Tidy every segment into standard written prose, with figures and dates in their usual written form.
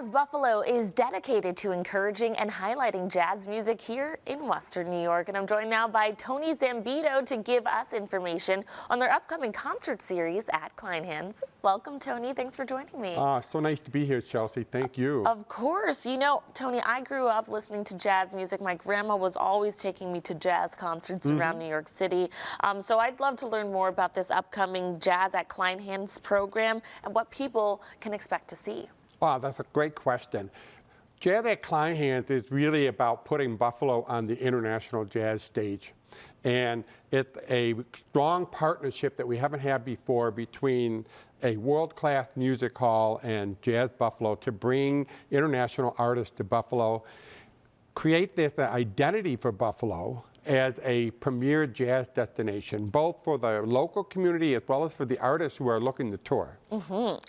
Jazz Buffalo is dedicated to encouraging and highlighting jazz music here in Western New York. And I'm joined now by Tony Zambito to give us information on their upcoming concert series at Kleinhans. Welcome, Tony. Thanks for joining me. So nice to be here, Chelsea. Thank you. Of course. You know, Tony, I grew up listening to jazz music. My grandma was always taking me to jazz concerts around New York City. So I'd love to learn more about this upcoming Jazz at Kleinhans program and what people can expect to see. Wow, that's a great question. Jazz at Kleinhans is really about putting Buffalo on the international jazz stage. And it's a strong partnership that we haven't had before between a world-class music hall and Jazz Buffalo to bring international artists to Buffalo, create this identity for Buffalo as a premier jazz destination, both for the local community as well as for the artists who are looking to tour.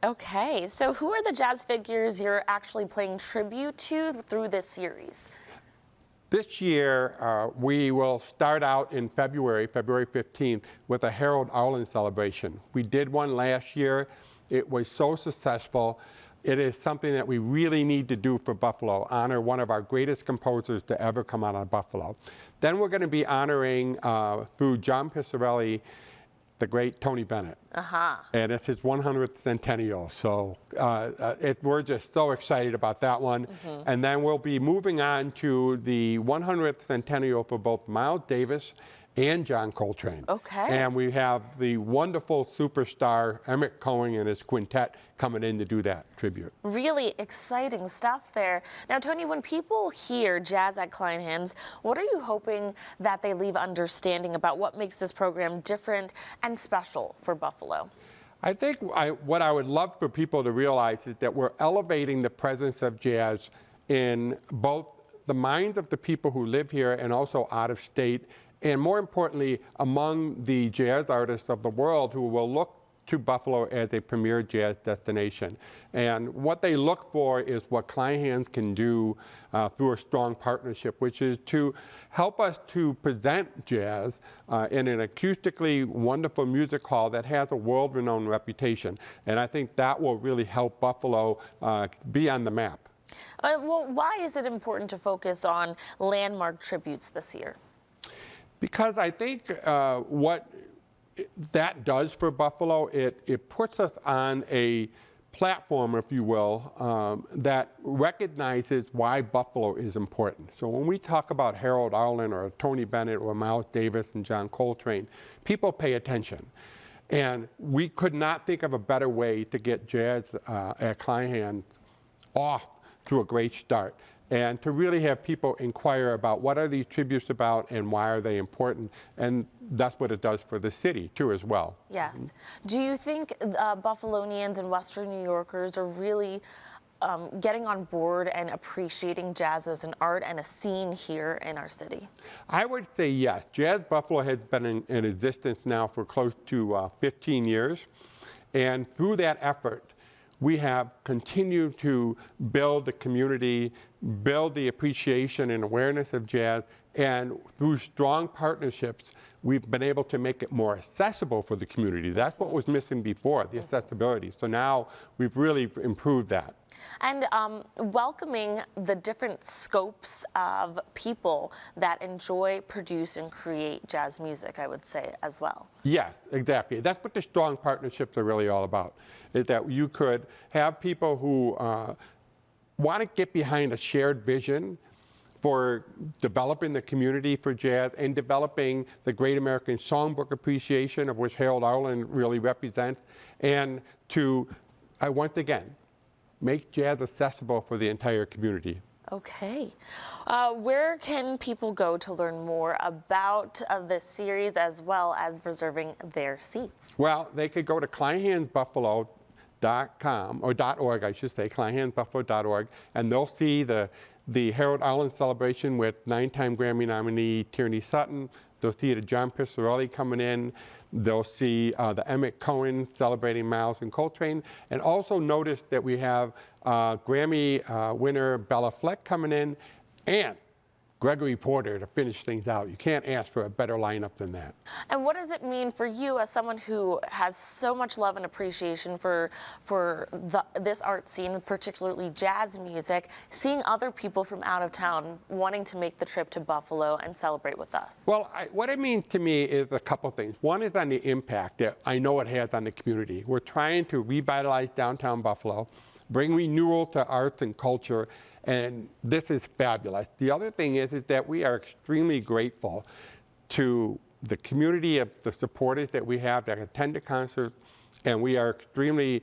Okay, so who are the jazz figures you're actually paying tribute to through this series? This year, we will start out in February 15th, with a Harold Arlen celebration. We did one last year. It was so successful. It is something that we really need to do for Buffalo, honor one of our greatest composers to ever come out of Buffalo. Then we're going to be honoring, through John Pissarelli, the great Tony Bennett. And it's his 100th centennial, so we're just so excited about that one. And then we'll be moving on to the 100th centennial for both Miles Davis and John Coltrane. And we have the wonderful superstar Emmett Cohen and his quintet coming in to do that tribute. Really exciting stuff there. Now, Tony, when people hear Jazz at Kleinhans, what are you hoping that they leave understanding about what makes this program different and special for Buffalo? I think what I would love for people to realize is that we're elevating the presence of jazz in both the minds of the people who live here and also out of state, and more importantly, among the jazz artists of the world who will look to Buffalo as a premier jazz destination. And what they look for is what Kleinhans can do through a strong partnership, which is to help us to present jazz in an acoustically wonderful music hall that has a world-renowned reputation. And I think that will really help Buffalo be on the map. Well, why is it important to focus on landmark tributes this year? Because I think what that does for Buffalo, it puts us on a platform, if you will, that recognizes why Buffalo is important. So when we talk about Harold Arlen or Tony Bennett or Miles Davis and John Coltrane, people pay attention. And we could not think of a better way to get jazz at Kleinhans off to a great start, and to really have people inquire about what are these tributes about and why are they important. And that's what it does for the city, too, as well. Yes. Do you think Buffalonians and Western New Yorkers are really getting on board and appreciating jazz as an art and a scene here in our city? I would say yes. Jazz Buffalo has been in existence now for close to 15 years. And through that effort, we have continued to build the community, build the appreciation and awareness of jazz, and through strong partnerships, we've been able to make it more accessible for the community. That's what was missing before, the accessibility. So now we've really improved that. And welcoming the different scopes of people that enjoy, produce, and create jazz music, I would say, as well. Yes, exactly. That's what the strong partnerships are really all about, is that you could have people who want to get behind a shared vision for developing the community for jazz and developing the great American songbook appreciation, of which Harold Arlen really represents, and to, once again, make jazz accessible for the entire community. Okay. Where can people go to learn more about this series as well as reserving their seats? Well, they could go to kleinhansbuffalo.com, or .org, I should say, kleinhansbuffalo.org, and they'll see the Harold Arlen celebration with 9-time Grammy nominee Tierney Sutton. They'll see the John Pissarelli coming in. They'll see the Emmett Cohen celebrating Miles and Coltrane. And also notice that we have Grammy winner Bella Fleck coming in. And Gregory Porter to finish things out. You can't ask for a better lineup than that. And what does it mean for you as someone who has so much love and appreciation for this art scene, particularly jazz music, seeing other people from out of town wanting to make the trip to Buffalo and celebrate with us? Well, what it means to me is a couple things. One is on the impact that I know it has on the community. We're trying to revitalize downtown Buffalo, bring renewal to arts and culture, and this is fabulous. The other thing is that we are extremely grateful to the community of the supporters that we have that attend the concerts, and we are extremely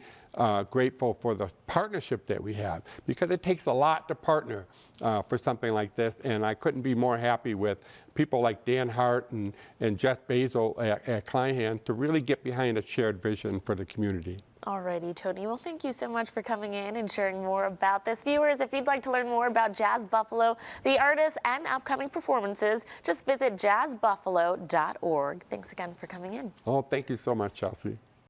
grateful for the partnership that we have, because it takes a lot to partner for something like this, and I couldn't be more happy with people like Dan Hart and Jeff Basil at Kleinhans to really get behind a shared vision for the community. Alrighty, Tony. Well, thank you so much for coming in and sharing more about this. Viewers, if you'd like to learn more about Jazz Buffalo, the artists, and upcoming performances, just visit jazzbuffalo.org. Thanks again for coming in. Oh, thank you so much, Chelsea.